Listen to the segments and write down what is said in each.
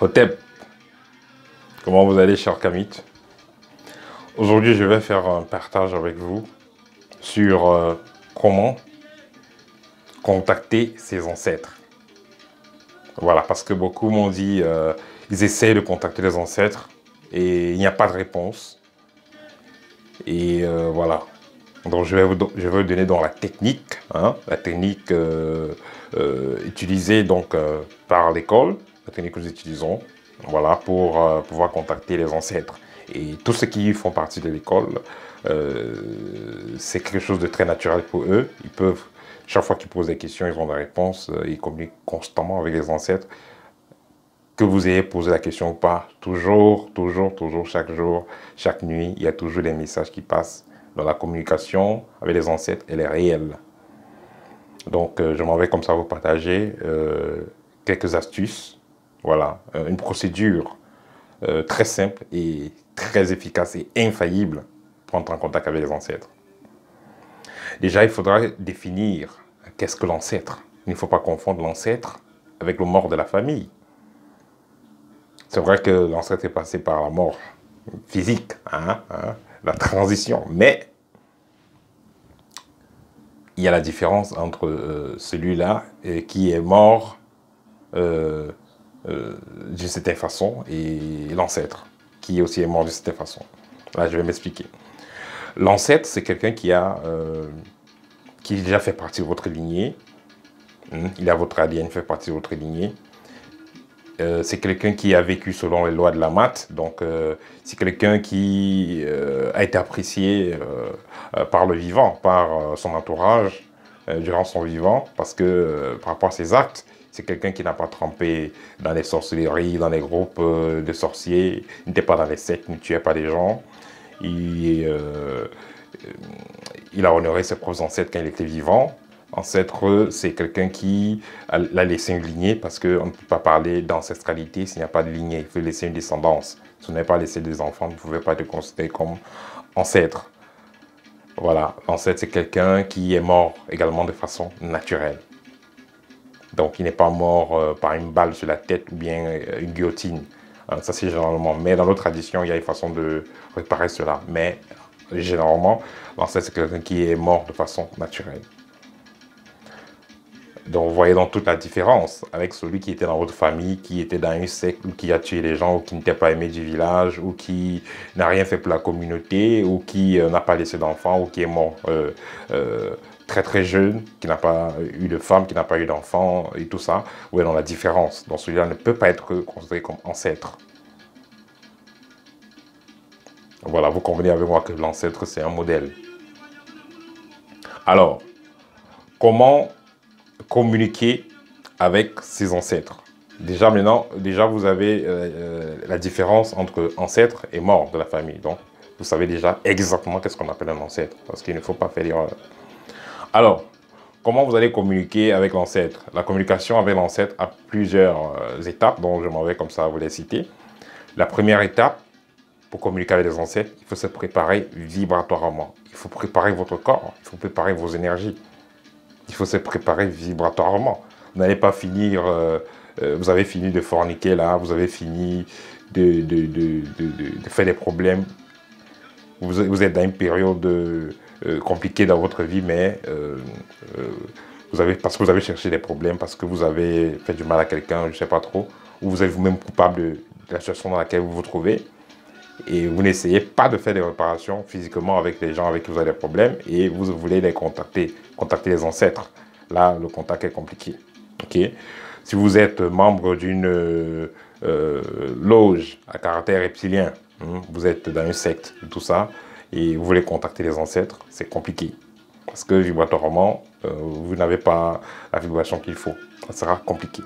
Hotep, comment vous allez, cher Kamit? Aujourd'hui, je vais faire un partage avec vous sur comment contacter ses ancêtres. Voilà, parce que beaucoup m'ont dit, ils essayent de contacter les ancêtres et il n'y a pas de réponse. Et voilà. Donc je vais vous donner donc la technique, hein, la technique utilisée donc par l'école, la technique que nous utilisons, voilà, pour pouvoir contacter les ancêtres. Et tous ceux qui font partie de l'école, c'est quelque chose de très naturel pour eux. Ils peuvent, chaque fois qu'ils posent des questions, ils ont des réponses, ils communiquent constamment avec les ancêtres. Que vous ayez posé la question ou pas, toujours, chaque jour, chaque nuit, il y a toujours des messages qui passent. Dans la communication avec les ancêtres, elle est réelle. Donc, je m'en vais comme ça vous partager quelques astuces. Voilà, une procédure très simple et très efficace et infaillible pour entrer en contact avec les ancêtres. Déjà, il faudra définir qu'est-ce que l'ancêtre. Il ne faut pas confondre l'ancêtre avec le mort de la famille. C'est vrai que l'ancêtre est passé par la mort physique, la transition, mais il y a la différence entre celui-là qui est mort d'une certaine façon et l'ancêtre qui aussi est mort d'une certaine façon. Là, je vais m'expliquer. L'ancêtre, c'est quelqu'un qui a déjà fait partie de votre lignée. Il a votre ADN, fait partie de votre lignée. C'est quelqu'un qui a vécu selon les lois de la maths, donc c'est quelqu'un qui a été apprécié par le vivant, par son entourage durant son vivant, parce que par rapport à ses actes, c'est quelqu'un qui n'a pas trempé dans les sorcelleries, dans les groupes de sorciers, il n'était pas dans les sectes, il ne tuait pas des gens. Il a honoré ses propres ancêtres quand il était vivant. Ancêtre, c'est quelqu'un qui a laissé une lignée, parce qu'on ne peut pas parler d'ancestralité s'il n'y a pas de lignée. Il faut laisser une descendance. Si vous n'avez pas laissé des enfants, vous ne pouvez pas être considéré comme ancêtre. Voilà, l'ancêtre, c'est quelqu'un qui est mort également de façon naturelle. Donc, il n'est pas mort par une balle sur la tête ou bien une guillotine. Ça, c'est généralement. Mais dans nos traditions, il y a une façon de réparer cela. Mais généralement, l'ancêtre, c'est quelqu'un qui est mort de façon naturelle. Donc, vous voyez donc toute la différence avec celui qui était dans votre famille, qui était dans une secte, ou qui a tué les gens, ou qui n'était pas aimé du village, ou qui n'a rien fait pour la communauté, ou qui n'a pas laissé d'enfants, ou qui est mort très jeune, qui n'a pas eu de femme, qui n'a pas eu d'enfant, et tout ça. Vous voyez donc la différence. Donc, celui-là ne peut pas être considéré comme ancêtre. Voilà, vous convenez avec moi que l'ancêtre, c'est un modèle. Alors, comment communiquer avec ses ancêtres? Déjà maintenant, vous avez la différence entre ancêtre et mort de la famille. Donc, vous savez déjà exactement qu'est-ce qu'on appelle un ancêtre, parce qu'il ne faut pas faire d'erreur. Alors, comment vous allez communiquer avec l'ancêtre? La communication avec l'ancêtre a plusieurs étapes, dont je m'en vais comme ça vous les citer. La première étape, pour communiquer avec les ancêtres, il faut se préparer vibratoirement. Il faut préparer votre corps, il faut préparer vos énergies. Il faut se préparer vibratoirement. Vous n'allez pas finir, vous avez fini de forniquer là, vous avez fini de faire des problèmes. Vous êtes dans une période compliquée dans votre vie, mais parce que vous avez cherché des problèmes, parce que vous avez fait du mal à quelqu'un, je ne sais pas trop, ou vous êtes vous-même coupable de la situation dans laquelle vous vous trouvez. Et vous n'essayez pas de faire des réparations physiquement avec les gens avec qui vous avez des problèmes et vous voulez les contacter les ancêtres. Là, le contact est compliqué. Okay? Si vous êtes membre d'une loge à caractère reptilien, vous êtes dans une secte, tout ça, et vous voulez contacter les ancêtres, c'est compliqué. Parce que vibratoirement, vous n'avez pas la vibration qu'il faut. Ça sera compliqué.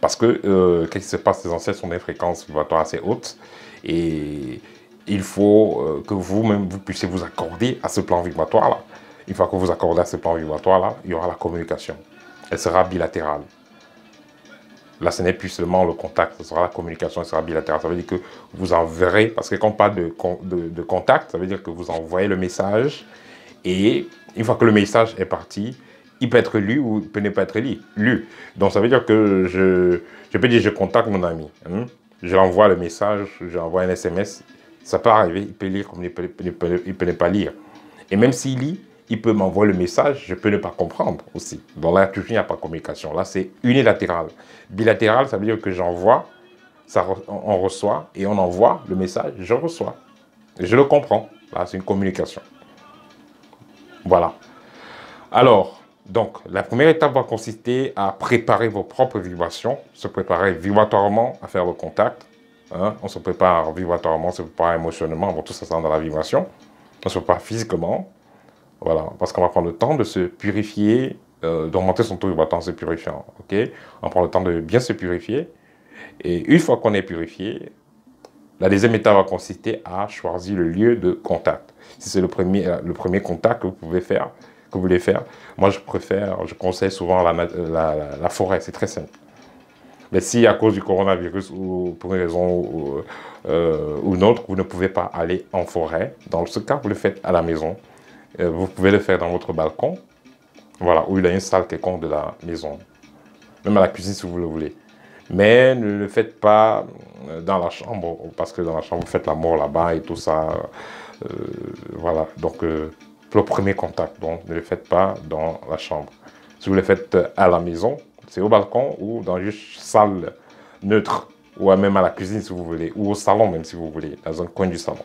Parce que, qu'est-ce qui se passe? Les ancêtres sont des fréquences vibratoires assez hautes et il faut que vous-même, vous puissiez vous accorder à ce plan vibratoire-là. Une fois que vous accordez à ce plan vibratoire-là, il y aura la communication. Elle sera bilatérale. Là, ce n'est plus seulement le contact, ce sera la communication, elle sera bilatérale. Ça veut dire que vous enverrez, parce que quand on parle de contact, ça veut dire que vous envoyez le message et une fois que le message est parti, il peut être lu ou il peut ne pas être lu. Donc ça veut dire que je peux dire je contacte mon ami. Hein? Je l'envoie le message, je l'envoie un SMS. Ça peut arriver, il peut lire comme il peut ne pas lire. Et même s'il lit, il peut m'envoyer le message, je peux ne pas comprendre aussi. Donc là, toujours, il n'y a pas de communication. Là, c'est unilatéral. Bilatéral, ça veut dire que j'envoie, on reçoit, et on envoie le message, je reçois. Et je le comprends. Là, c'est une communication. Voilà. Alors, donc, la première étape va consister à préparer vos propres vibrations, se préparer vibratoirement à faire le contact. Hein? On se prépare vibratoirement, on se prépare émotionnellement, on va tout ça dans la vibration. On se prépare physiquement. Voilà, parce qu'on va prendre le temps de se purifier, d'augmenter son taux vibratoire en se purifiant. Okay? On prend le temps de bien se purifier. Et une fois qu'on est purifié, la deuxième étape va consister à choisir le lieu de contact. Si c'est le premier contact que vous pouvez faire, que vous voulez faire, moi je conseille souvent la forêt, c'est très simple. Mais si à cause du coronavirus ou pour une raison ou une autre, vous ne pouvez pas aller en forêt, dans ce cas, vous le faites à la maison. Vous pouvez le faire dans votre balcon, voilà, où il y a une salle quelconque de la maison, même à la cuisine si vous le voulez. Mais ne le faites pas dans la chambre, parce que dans la chambre, vous faites la mort là-bas et tout ça. Voilà, donc pour le premier contact, donc ne le faites pas dans la chambre. Si vous le faites à la maison, c'est au balcon ou dans une salle neutre, ou même à la cuisine si vous voulez, ou au salon même si vous voulez, dans un coin du salon.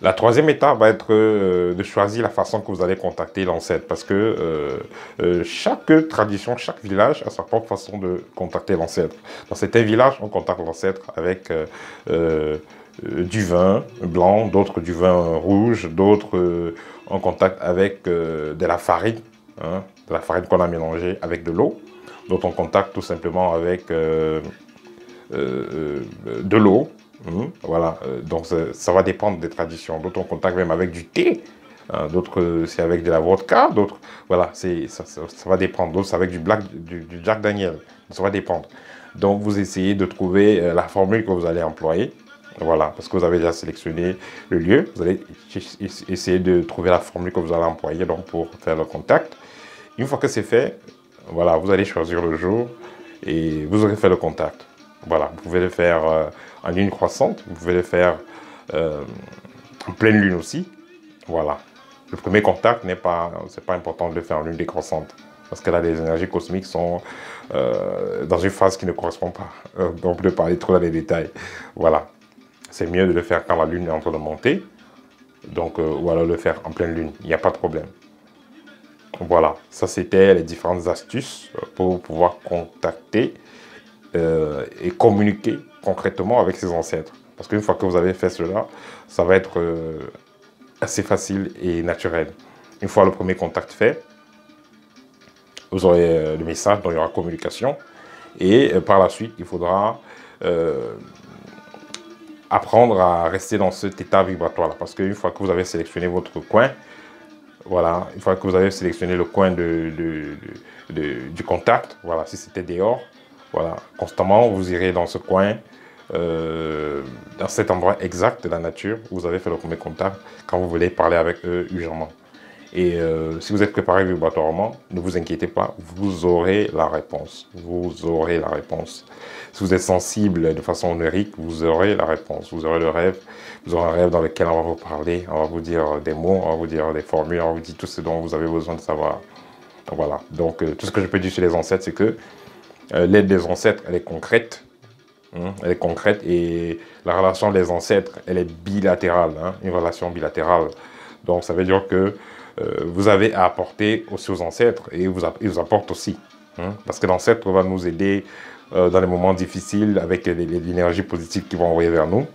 La troisième étape va être de choisir la façon que vous allez contacter l'ancêtre, parce que chaque tradition, chaque village a sa propre façon de contacter l'ancêtre. Dans certains villages, on contacte l'ancêtre avec du vin blanc, d'autres du vin rouge, d'autres on contacte avec de la farine, hein, de la farine qu'on a mélangée avec de l'eau. D'autres on contacte tout simplement avec de l'eau. Voilà, donc ça va dépendre des traditions. D'autres on contacte même avec du thé, hein, d'autres c'est avec de la vodka, d'autres, voilà, ça va dépendre. D'autres c'est avec du Jack Daniel, ça va dépendre. Donc vous essayez de trouver la formule que vous allez employer, voilà, parce que vous avez déjà sélectionné le lieu, vous allez essayer de trouver la formule que vous allez employer donc, pour faire le contact. Une fois que c'est fait, voilà, vous allez choisir le jour et vous aurez fait le contact. Voilà, vous pouvez le faire en lune croissante, vous pouvez le faire en pleine lune aussi. Voilà. Le premier contact c'est pas important de le faire en lune décroissante, parce que là, les énergies cosmiques sont dans une phase qui ne correspond pas. Donc, de parler trop dans les détails. Voilà. C'est mieux de le faire quand la lune est en train de monter, donc, ou alors le faire en pleine lune. Il n'y a pas de problème. Voilà. Ça, c'était les différentes astuces pour pouvoir contacter et communiquer concrètement avec ses ancêtres. Parce qu'une fois que vous avez fait cela, ça va être assez facile et naturel. Une fois le premier contact fait, vous aurez le message, donc il y aura communication. Et par la suite, il faudra apprendre à rester dans cet état vibratoire-là. Parce qu'une fois que vous avez sélectionné votre coin, voilà, une fois que vous avez sélectionné le coin du contact, voilà, si c'était dehors, voilà, constamment, vous irez dans ce coin, dans cet endroit exact de la nature où vous avez fait le premier contact quand vous voulez parler avec eux urgemment. Et si vous êtes préparé vibratoirement, ne vous inquiétez pas, vous aurez la réponse. Vous aurez la réponse. Si vous êtes sensible de façon onirique, vous aurez la réponse. Vous aurez le rêve. Vous aurez un rêve dans lequel on va vous parler, on va vous dire des mots, on va vous dire des formules, on va vous dire tout ce dont vous avez besoin de savoir. Voilà. Donc, tout ce que je peux dire sur les ancêtres, c'est que l'aide des ancêtres, elle est concrète. Hein, elle est concrète et la relation des ancêtres, elle est bilatérale. Hein, une relation bilatérale. Donc, ça veut dire que vous avez à apporter aussi aux ancêtres et ils vous apportent aussi. Hein, parce que l'ancêtre va nous aider dans les moments difficiles avec l'énergie positive qu'ils vont envoyer vers nous.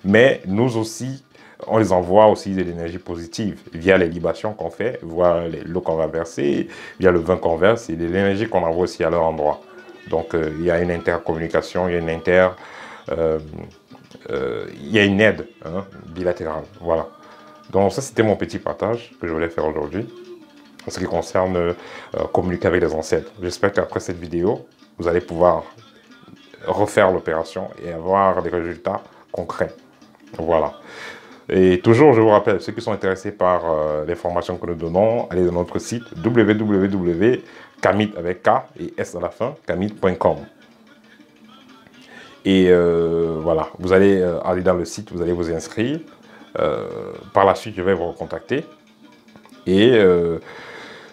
Mais nous aussi, on les envoie aussi de l'énergie positive via les libations qu'on fait, via l'eau qu'on va verser, via le vin qu'on verse et de l'énergie qu'on envoie aussi à leur endroit. Donc il y a une intercommunication, il y a une aide hein, bilatérale. Voilà. Donc ça c'était mon petit partage que je voulais faire aujourd'hui en ce qui concerne communiquer avec les ancêtres. J'espère qu'après cette vidéo, vous allez pouvoir refaire l'opération et avoir des résultats concrets. Voilà. Et toujours, je vous rappelle, ceux qui sont intéressés par les formations que nous donnons, allez dans notre site www.kamit avec K et S à la fin, kamit.com. Et voilà, vous allez aller dans le site, vous allez vous inscrire. Par la suite, je vais vous recontacter et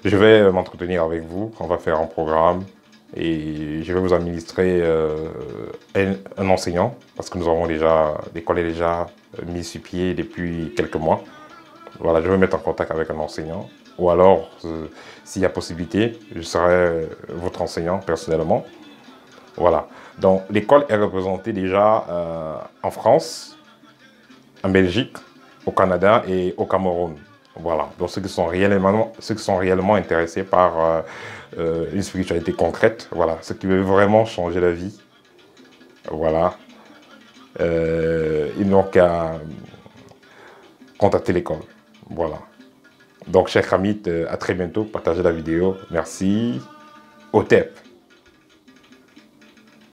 je vais m'entretenir avec vous. On va faire un programme et je vais vous administrer un enseignant parce que nous avons déjà, l'école est déjà mise sur pied depuis quelques mois. Voilà, je vais me mettre en contact avec un enseignant ou alors, s'il y a possibilité, je serai votre enseignant personnellement. Voilà, donc l'école est représentée déjà en France, en Belgique, au Canada et au Cameroun. Voilà, donc ceux qui sont réellement intéressés par une spiritualité concrète, voilà, ceux qui veulent vraiment changer la vie, voilà, ils n'ont qu'à contacter l'école. Voilà. Donc, chers amis, à très bientôt, partagez la vidéo. Merci. Au TEP.